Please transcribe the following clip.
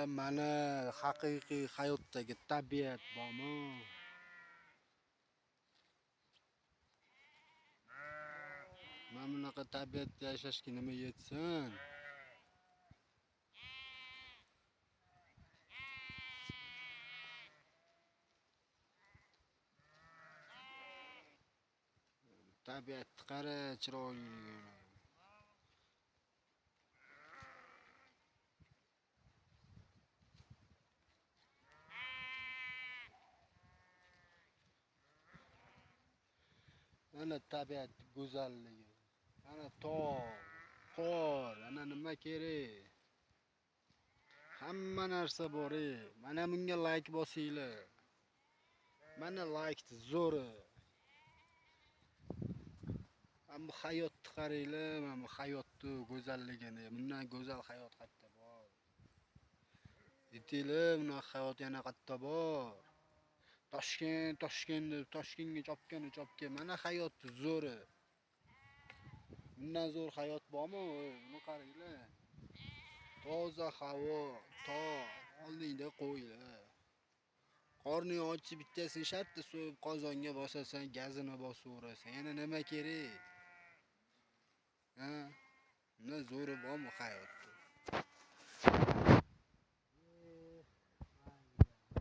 mana haqiqiy hayotdagi tabiat bormi? Mana bunaqa tabiatda yashashga nima yetsin? Tabiatni qara, chiroyligini. Mana tabiat go'zalligi. Mana tog', qor, ana nima kerak? Hamma narsa bor. Mana bunga like bosinglar. Mana like zo'ri. Mana bu hayotni qaranglar, mana bu hayotni go'zalligini. Bundan go'zal hayot qayerda bor? Aytinglar, bunaqa hayot yana qayerda bor? Toshkentga chopgan. Mana hayotni zo'ri. Bundan zo'r hayot bormi? Buni qaranglar. Toza havo, tog', oldingda qo'ylar. Qorning ochib bittasini shartta so'yib qozonga bosasan, gazini bosaverasan. Yana nima kerak? Ha? Bundan zo'ri bormi hayotda?